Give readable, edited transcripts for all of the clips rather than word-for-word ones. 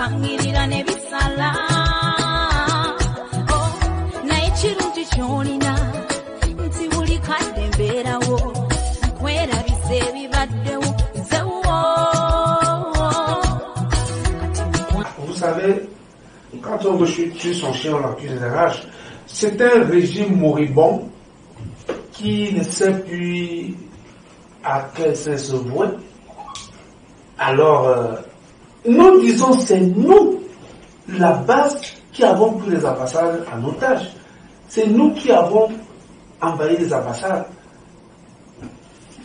bipangirira ne bisala naye kirungi kyolina nti buli kadde mbeerawo kwerabisa ebibaddewo nzewo. Vous savez, quand on tue son chien, on l'accuse de rage. C'est un régime moribond qui ne sait plus à quel sens se vouer. Alors, nous disons, c'est nous, la base, qui avons pris les ambassades en otage. C'est nous qui avons envahi les ambassades.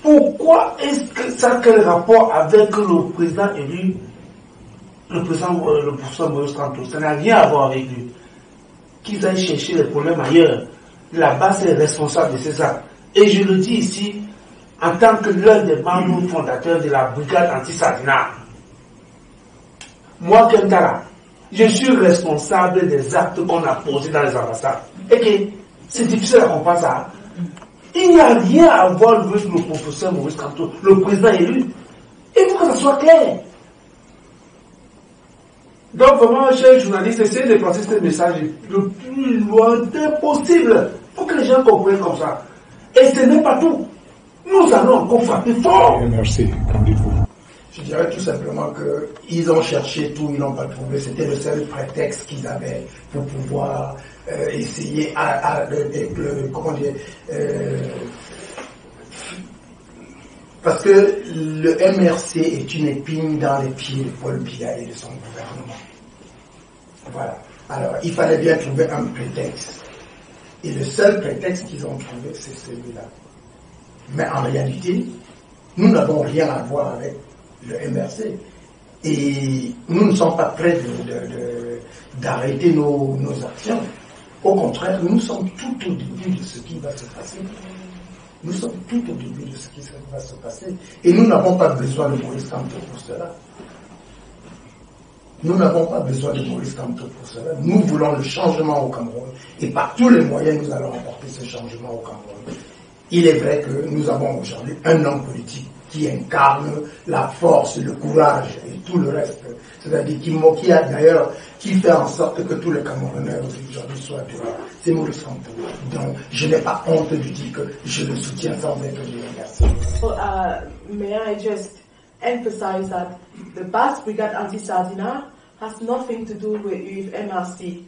Pourquoi est-ce que ça a quel rapport avec le président élu, le professeur Maurice Kamto? Ça n'a rien à voir avec lui. Qu'ils aillent chercher les problèmes ailleurs. La base est responsable de ces actes. Et je le dis ici, en tant que l'un des membres fondateurs de la brigade anti-Sadina. Moi, Kentara, je suis responsable des actes qu'on a posés dans les ambassades. Et que c'est difficile à comprendre ça. Il n'y a rien à voir avec le professeur Maurice Kamto, le président élu. Il faut que ça soit clair. Donc vraiment, chers journalistes, essayez de passer ce message le plus lointain possible pour que les gens comprennent comme ça. Et ce n'est pas tout. Nous allons encore frapper fort. Merci, qu'en dites-vous? Je dirais tout simplement qu'ils ont cherché tout, ils n'ont pas trouvé. C'était le seul prétexte qu'ils avaient pour pouvoir essayer comment dire, parce que le MRC est une épine dans les pieds de Paul Biya et de son gouvernement. Voilà. Alors, il fallait bien trouver un prétexte. Et le seul prétexte qu'ils ont trouvé, c'est celui-là. Mais en réalité, nous n'avons rien à voir avec le MRC. Et nous ne sommes pas prêts d'arrêter nos actions. Au contraire, nous sommes tout au début de ce qui va se passer. Nous sommes tout au début de ce qui va se passer. Et nous n'avons pas besoin de Maurice Kamto pour cela. Nous n'avons pas besoin de Maurice Kamto pour cela. Nous voulons le changement au Cameroun. Et par tous les moyens, nous allons apporter ce changement au Cameroun. Il est vrai que nous avons aujourd'hui un homme politique qui incarne la force, le courage et tout le reste. C'est-à-dire qui fait en sorte que tous les Camerounais aujourd'hui soient dehors. C'est Maurice Kamto. Donc, je n'ai pas honte de dire que je le soutiens sans être merci. May I just emphasize that the Basque Brigade Anti-Sardina has nothing to do with MRC.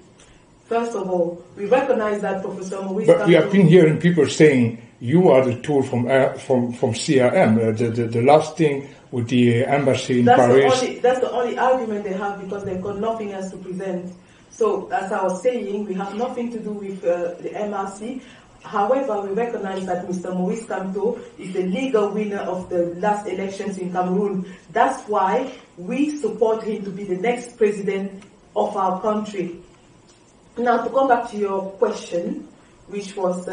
First of all, we recognize that Professor Maurice But we have been hearing people saying you are the tool from CRM. The last thing with the embassy in Paris. That's the only argument they have because they've got nothing else to present. So, as I was saying, we have nothing to do with the MRC. However, we recognize that Mr. Maurice Kamto is the legal winner of the last elections in Cameroon. That's why we support him to be the next president of our country. Now, to come back to your question, which was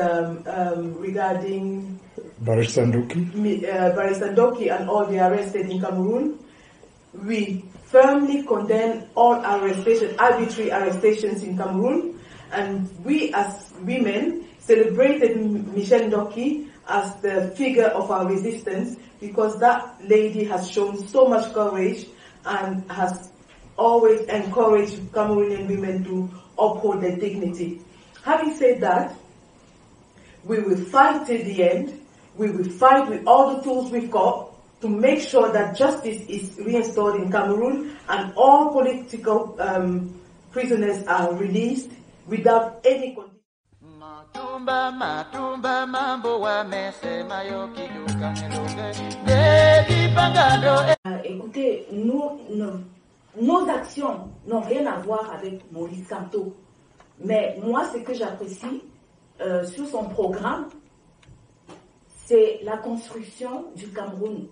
regarding Barrister Ndoki and all the arrested in Cameroon, we firmly condemn all arbitrary arrestations in Cameroon, and we as women celebrated Michelle Ndoki as the figure of our resistance because that lady has shown so much courage and has always encouraged Cameroonian women to uphold their dignity. Having said that, we will fight till the end. We will fight with all the tools we've got to make sure that justice is reinstalled in Cameroon and all political prisoners are released without any condition. Écoutez, nos actions n'ont rien à voir avec Maurice Kamto. Mais moi, ce que j'apprécie sur son programme, c'est la construction du Cameroun.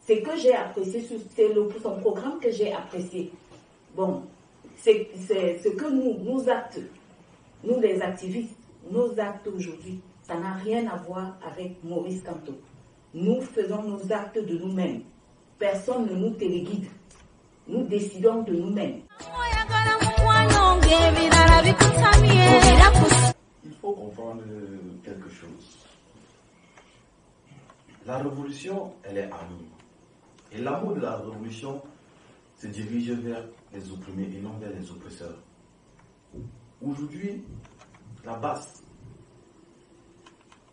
Ce que j'ai apprécié, c'est son programme que j'ai apprécié. Bon, c'est ce que nous actes, nous les activistes, nos actes aujourd'hui, ça n'a rien à voir avec Maurice Kamto. Nous faisons nos actes de nous-mêmes. Personne ne nous téléguide. Nous décidons de nous-mêmes. Il faut comprendre quelque chose. La révolution, elle est en nous. Et l'amour de la révolution se dirige vers les opprimés et non vers les oppresseurs. Aujourd'hui, la base,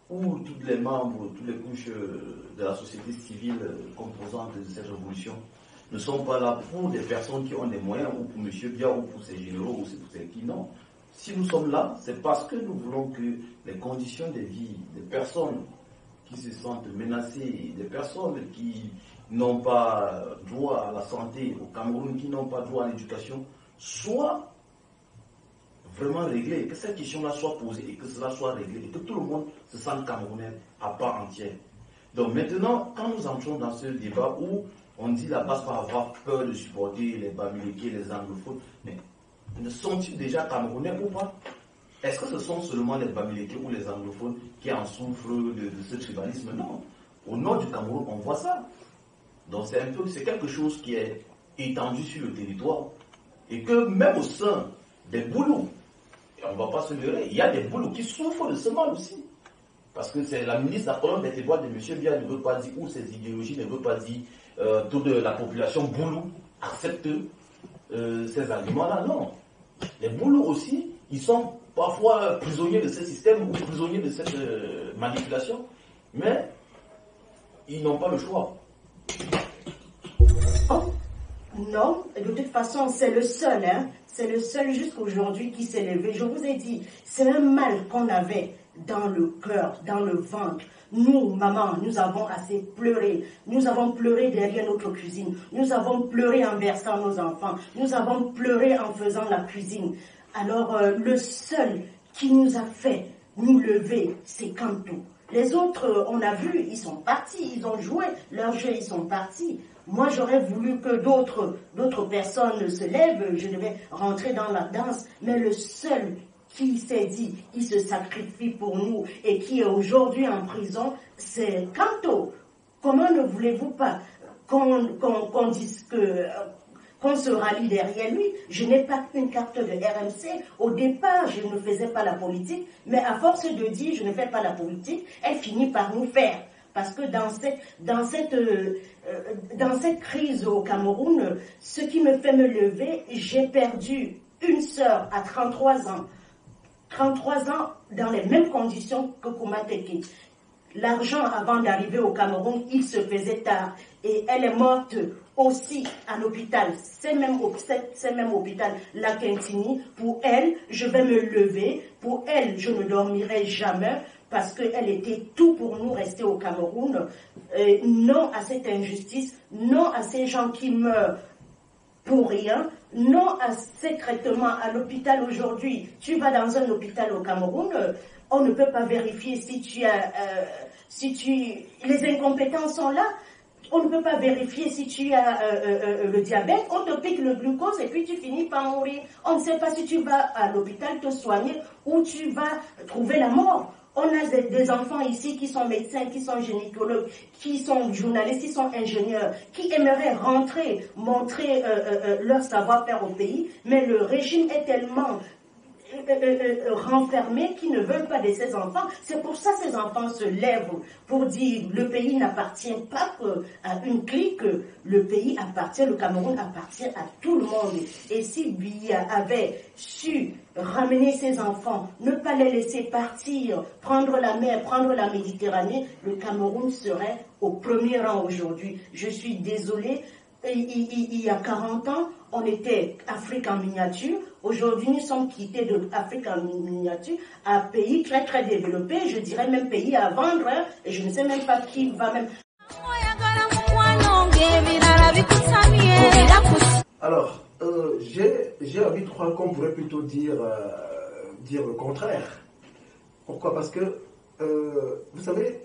où tous les membres, toutes les couches de la société civile composantes de cette révolution ne sont pas là pour des personnes qui ont des moyens, ou pour M. Bia, ou pour ses généraux, ou pour ses qui, non. Si nous sommes là, c'est parce que nous voulons que les conditions de vie des personnes qui se sentent menacées, des personnes qui n'ont pas droit à la santé au Cameroun, qui n'ont pas droit à l'éducation, soient vraiment réglées, que cette question-là soit posée et que cela soit réglé, et que tout le monde se sente camerounais à part entière. Donc maintenant, quand nous entrons dans ce débat où on dit la base va avoir peur de supporter les Bamileke, les anglophones, mais sont-ils déjà camerounais ou pas? Est-ce que ce sont seulement les Bamileke ou les anglophones qui en souffrent de ce tribalisme? Non. Au nord du Cameroun, on voit ça. Donc c'est quelque chose qui est étendu sur le territoire et que même au sein des Boulous, et on ne va pas se leurrer, il y a des Boulous qui souffrent de ce mal aussi. Parce que c'est la ministre de la colonne vertébrale de M. Bia ne veut pas dire, ou ses idéologies ne veut pas dire, toute la population Boulou accepte ces arguments-là. Non. Les Boulous aussi, ils sont parfois prisonniers de ce système ou prisonniers de cette manipulation, mais ils n'ont pas le choix. Oh, non, de toute façon, c'est le seul, c'est le seul jusqu'aujourd'hui qui s'est levé. Je vous ai dit, c'est un mal qu'on avait dans le cœur, dans le ventre. Nous, maman, nous avons assez pleuré. Nous avons pleuré derrière notre cuisine. Nous avons pleuré en versant nos enfants. Nous avons pleuré en faisant la cuisine. Alors, le seul qui nous a fait nous lever, c'est Kanto. Les autres, on a vu, ils sont partis, ils ont joué leur jeu, ils sont partis. Moi, j'aurais voulu que d'autres personnes se lèvent, je devais rentrer dans la danse, mais le seul qui s'est dit, il se sacrifie pour nous et qui est aujourd'hui en prison, c'est Kanto. Comment ne voulez-vous pas qu'on dise qu'on se rallie derrière lui? Je n'ai pas une carte de RMC. Au départ, je ne faisais pas la politique, mais à force de dire je ne fais pas la politique, elle finit par nous faire. Parce que dans cette crise au Cameroun, ce qui me fait me lever, j'ai perdu une sœur à 33 ans. 33 ans dans les mêmes conditions que Koumateke. L'argent avant d'arriver au Cameroun, il se faisait tard. Et elle est morte aussi à l'hôpital. C'est même hôpital, la Quintini. Pour elle, je vais me lever. Pour elle, je ne dormirai jamais. Parce qu'elle était tout pour nous rester au Cameroun. Non à cette injustice. Non à ces gens qui meurent pour rien. Non à ces traitements à l'hôpital aujourd'hui. Tu vas dans un hôpital au Cameroun, on ne peut pas vérifier les incompétents sont là. On ne peut pas vérifier si tu as le diabète. On te pique le glucose et puis tu finis par mourir. On ne sait pas si tu vas à l'hôpital te soigner ou tu vas trouver la mort. On a des enfants ici qui sont médecins, qui sont gynécologues, qui sont journalistes, qui sont ingénieurs, qui aimeraient rentrer, montrer leur savoir-faire au pays, mais le régime est tellement renfermés qui ne veulent pas de ces enfants. C'est pour ça que ces enfants se lèvent pour dire le pays n'appartient pas à une clique, le pays appartient, le Cameroun appartient à tout le monde. Et si Biya avait su ramener ses enfants, ne pas les laisser partir, prendre la mer, prendre la Méditerranée, le Cameroun serait au premier rang aujourd'hui. Je suis désolée. Il y a 40 ans, on était Afrique en miniature. Aujourd'hui, nous sommes quittés de Afrique en miniature à pays très très développé, je dirais même pays à vendre, hein, et je ne sais même pas qui va même... Alors, j'ai envie de croire qu'on pourrait plutôt dire le contraire. Pourquoi? Parce que, vous savez,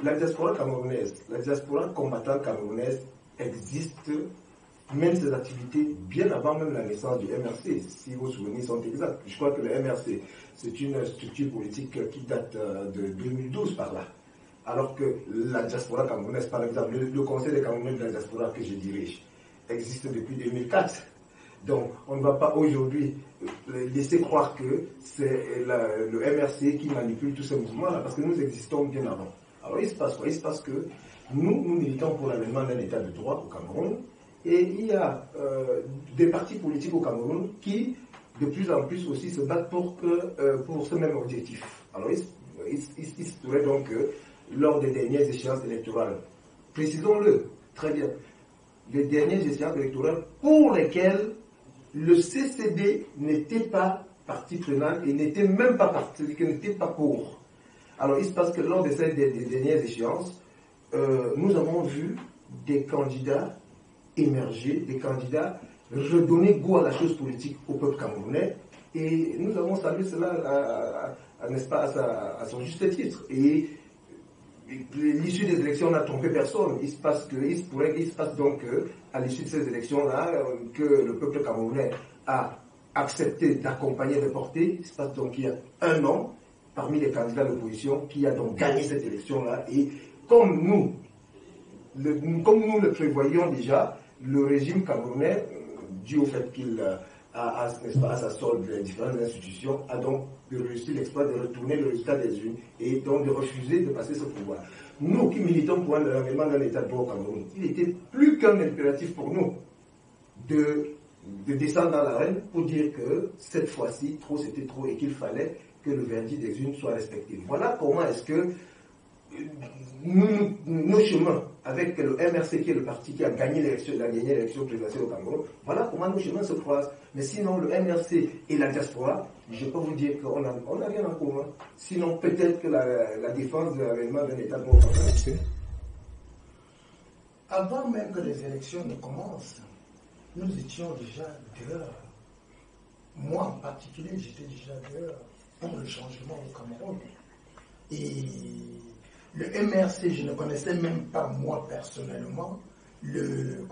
la diaspora camerounaise, la diaspora combattante camerounaise existe, même ses activités, bien avant même la naissance du MRC, si vos souvenirs sont exacts. Je crois que le MRC, c'est une structure politique qui date de 2012 par là. Alors que la diaspora camerounaise, par exemple, le Conseil des Camerounais de la diaspora que je dirige, existe depuis 2004. Donc, on ne va pas aujourd'hui laisser croire que c'est le MRC qui manipule tous ces mouvements-là, parce que nous existons bien avant. Alors, il se passe quoi? Il se passe que nous militons pour l'avènement d'un état de droit au Cameroun, Et il y a des partis politiques au Cameroun qui, de plus en plus aussi, se battent pour ce même objectif. Alors, il se pourrait donc que, lors des dernières échéances électorales, précisons-le très bien, les dernières échéances électorales pour lesquelles le CCD n'était pas partie prenante et n'était même pas parti, n'était pas pour. Alors, il se passe que lors de ces dernières échéances, nous avons vu des candidats émerger, des candidats redonner goût à la chose politique au peuple camerounais, et nous avons salué cela, n'est-ce pas, à son juste titre. Et l'issue des élections n'a trompé personne. Il se passe donc à l'issue de ces élections-là, que le peuple camerounais a accepté d'accompagner, de porter. Il se passe donc qu'il y a un an, parmi les candidats de l'opposition, qui a donc gagné cette élection-là. Et comme nous le prévoyions déjà, le régime camerounais, dû au fait qu'il a, n'est-ce pas, à sa solde les différentes institutions, a donc réussi l'exploit de retourner le résultat des urnes et donc de refuser de passer ce pouvoir. Nous qui militons pour l'avènement d'un état de droit au Cameroun, il était plus qu'un impératif pour nous de descendre dans l'arène pour dire que cette fois-ci, trop c'était trop et qu'il fallait que le verdict des urnes soit respecté. Voilà comment est-ce que nos chemins, avec le MRC qui est le parti qui a gagné l'élection présidentielle au Cameroun, voilà comment nos chemins se croisent. Mais sinon, le MRC et la diaspora, je peux vous dire qu'on n'a rien en commun. Sinon, peut-être que la défense de l'avènement d'un État de droit. Avant même que les élections ne commencent, nous étions déjà dehors. Moi en particulier, j'étais déjà dehors pour le changement au Cameroun. Et le MRC, je ne connaissais même pas moi personnellement le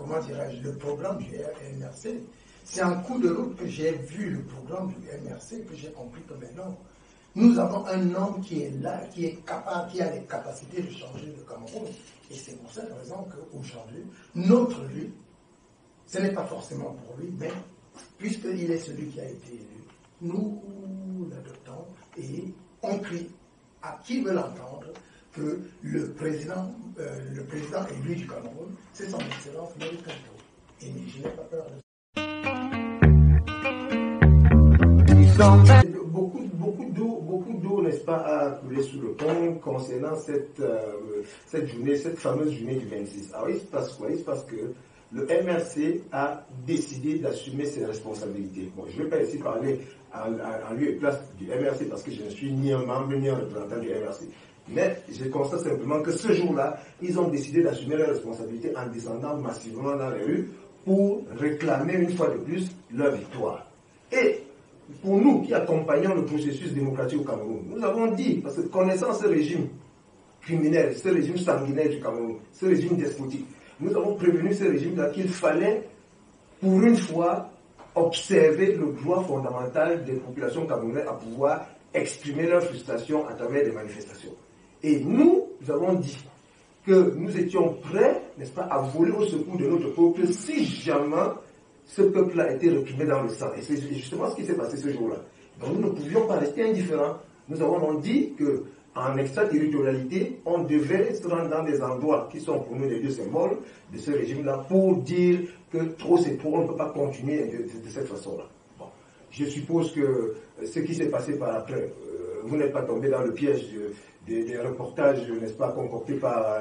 programme du MRC. C'est un coup de route que j'ai vu le programme du MRC que j'ai compris que maintenant, nous avons un homme qui est là, qui est capable, qui a les capacités de changer le Cameroun. Et c'est pour cette raison qu'aujourd'hui, notre lutte, ce n'est pas forcément pour lui, mais puisqu'il est celui qui a été élu, nous l'adoptons et on crie à qui veut l'entendre que le président élu du Cameroun, c'est son excellence Modibo Keïta. Et je n'ai pas peur de ça. Beaucoup d'eau, n'est-ce pas, a coulé sous le pont concernant cette journée, cette fameuse journée du 26. Alors il se passe quoi? Il se passe que le MRC a décidé d'assumer ses responsabilités. Bon, je ne vais pas ici parler en lieu et place du MRC parce que je ne suis ni un membre ni un représentant du MRC. Mais je constate simplement que ce jour-là, ils ont décidé d'assumer leurs responsabilités en descendant massivement dans les rues pour réclamer une fois de plus leur victoire. Et pour nous qui accompagnons le processus démocratique au Cameroun, nous avons dit, parce que connaissant ce régime criminel, ce régime sanguinaire du Cameroun, ce régime despotique, nous avons prévenu ce régime-là qu'il fallait, pour une fois, observer le droit fondamental des populations camerounaises à pouvoir exprimer leur frustration à travers des manifestations. Et nous avons dit que nous étions prêts, n'est-ce pas, à voler au secours de notre peuple si jamais ce peuple a été réprimé dans le sang. Et c'est justement ce qui s'est passé ce jour-là. Donc nous ne pouvions pas rester indifférents. Nous avons donc dit qu'en extraterritorialité, on devait se rendre dans des endroits qui sont pour nous les deux symboles de ce régime-là pour dire que trop c'est trop, on ne peut pas continuer de cette façon-là. Bon. Je suppose que ce qui s'est passé par après, vous n'êtes pas tombé dans le piège des reportages, n'est-ce pas, concoctés par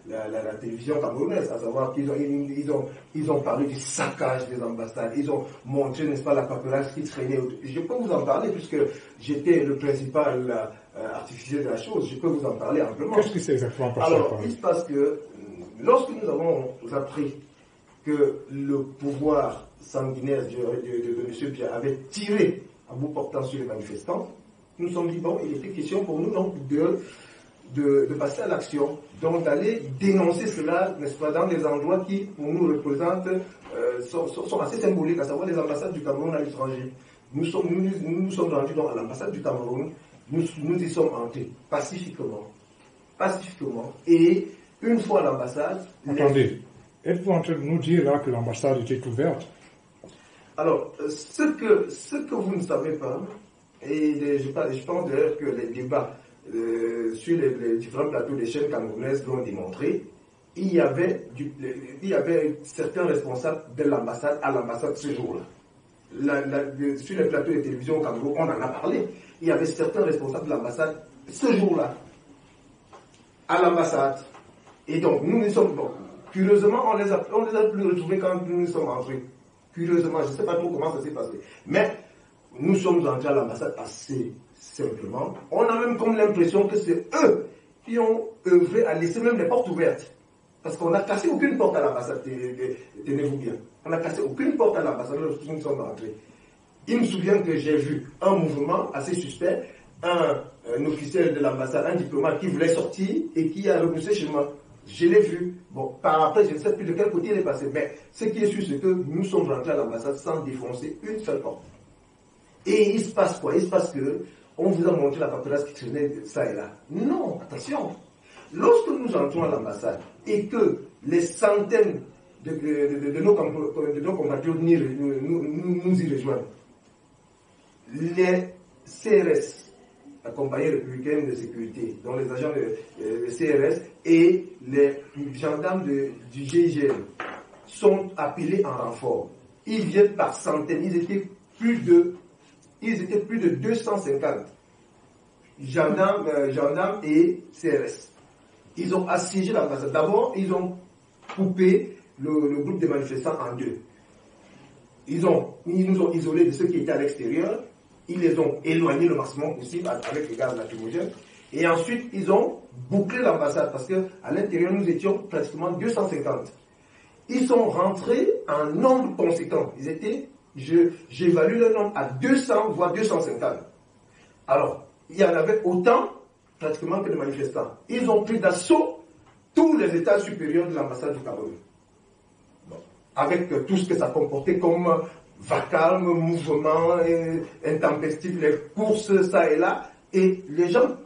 la télévision camerounaise, à savoir qu'ils ont parlé du saccage des ambassades, ils ont montré, n'est-ce pas, la paperasse qui traînait. Je peux vous en parler puisque j'étais le principal artificier de la chose, je peux vous en parler amplement. Qu'est-ce que c'est exactement par ça? Alors, il se passe que lorsque nous avons appris que le pouvoir sanguinaire de M. Biya avait tiré à bout portant sur les manifestants, nous nous sommes dit, bon, il était question pour nous donc de passer à l'action, donc d'aller dénoncer cela, n'est-ce pas, dans des endroits qui, pour nous, représentent, sont assez symboliques, à savoir les ambassades du Cameroun à l'étranger. Nous nous sommes rendus donc à l'ambassade du Cameroun, nous y sommes entrés pacifiquement, et une fois à l'ambassade... Attendez, êtes-vous en train de nous dire là que l'ambassade était ouverte? Alors, ce que vous ne savez pas, et je pense d'ailleurs que les débats sur les différents plateaux des chaînes camerounaises l'ont démontré, il y avait certains responsables de l'ambassade à l'ambassade ce jour-là. Sur les plateaux de télévision au Cameroun, on en a parlé. Il y avait certains responsables de l'ambassade ce jour-là à l'ambassade. Et donc, nous sommes bon. Curieusement, on les a plus retrouvés quand nous sommes entrés. Curieusement, je ne sais pas trop comment ça s'est passé. Mais nous sommes entrés à l'ambassade assez simplement. On a même comme l'impression que c'est eux qui ont œuvré à laisser même les portes ouvertes. Parce qu'on n'a cassé aucune porte à l'ambassade, tenez-vous bien. On n'a cassé aucune porte à l'ambassade lorsque nous sommes entrés. Il me souvient que j'ai vu un mouvement assez suspect, un officiel de l'ambassade, un diplomate qui voulait sortir et qui a repoussé chez moi. Je l'ai vu. Bon, par après, je ne sais plus de quel côté il est passé. Mais ce qui est sûr, c'est que nous sommes rentrés à l'ambassade sans défoncer une seule porte. Et il se passe quoi? Il se passe que on vous a montré la paperasse qui traînait ça et là. Non, attention. Lorsque nous entrons à l'ambassade et que les centaines de nos compatriotes nous y rejoignent, les CRS, la compagnie républicaine de sécurité, dont les agents de CRS et les gendarmes du GIGN sont appelés en renfort. Ils viennent par centaines, ils étaient plus de 250 gendarmes et CRS. Ils ont assiégé l'ambassade. D'abord, ils ont coupé le groupe de manifestants en deux. Ils nous ont isolés de ceux qui étaient à l'extérieur. Ils les ont éloignés le maximum possible avec les gaz lacrymogènes. Et ensuite, ils ont bouclé l'ambassade parce qu'à l'intérieur, nous étions pratiquement 250. Ils sont rentrés en nombre conséquent. Ils étaient, j'évalue le nombre à 200, voire 250. Alors, il y en avait autant pratiquement que de manifestants. Ils ont pris d'assaut tous les états supérieurs de l'ambassade du Cameroun. Bon. Avec tout ce que ça comportait comme vacarme, mouvement, intempestif, les courses, ça et là. Et les gens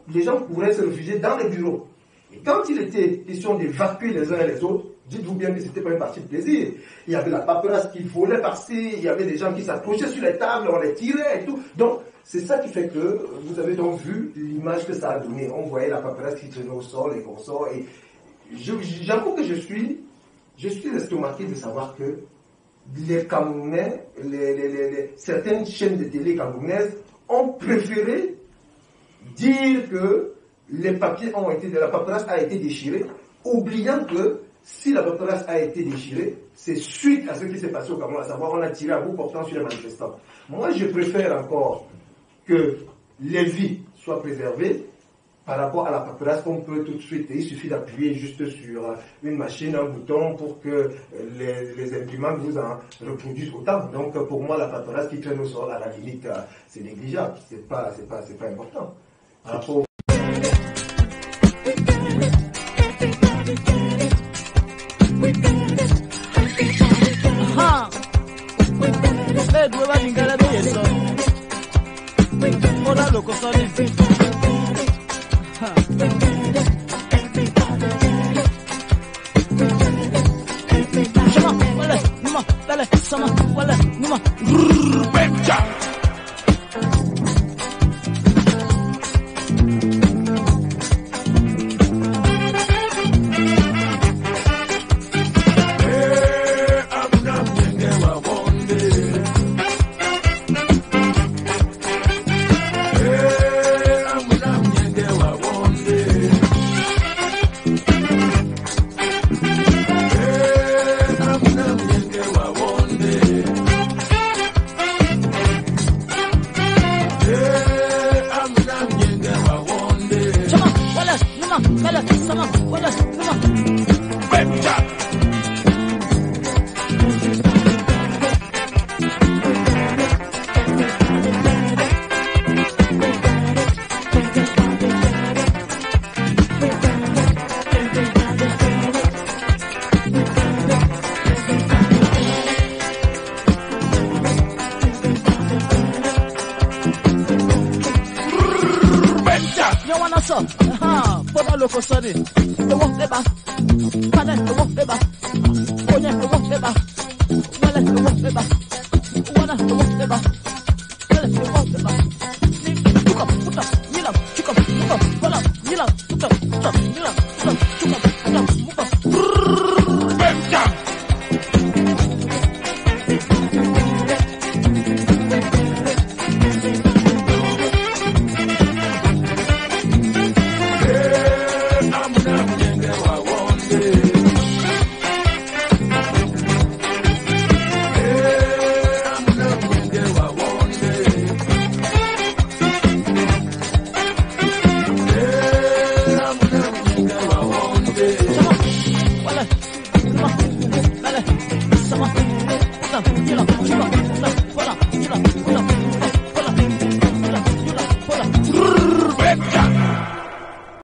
pourraient se réfugier dans les bureaux. Et quand il était question d'évacuer les uns et les autres, dites-vous bien que ce n'était pas une partie de plaisir. Il y avait la paperasse qui volait par-ci, il y avait des gens qui s'accrochaient sur les tables, on les tirait et tout. Donc, c'est ça qui fait que vous avez donc vu l'image que ça a donné. On voyait la paperasse qui traînait au sol et consorts. Et j'avoue que je suis estomaqué de savoir que les Camerounais, certaines chaînes de télé camerounaises ont préféré dire que les papiers la paperasse a été déchirée, oubliant que si la paperasse a été déchirée, c'est suite à ce qui s'est passé au Cameroun, à savoir on a tiré à bout portant sur les manifestants. Moi, je préfère encore que les vies soient préservées par rapport à la paperasse qu'on peut tout de suite. Il suffit d'appuyer juste sur une machine, un bouton pour que les imprimantes vous en reproduisent autant. Donc pour moi, la paperasse qui traîne au sol, à la limite, c'est négligeable. C'est pas important. Rapport... Put a look for sunny. The walk the back.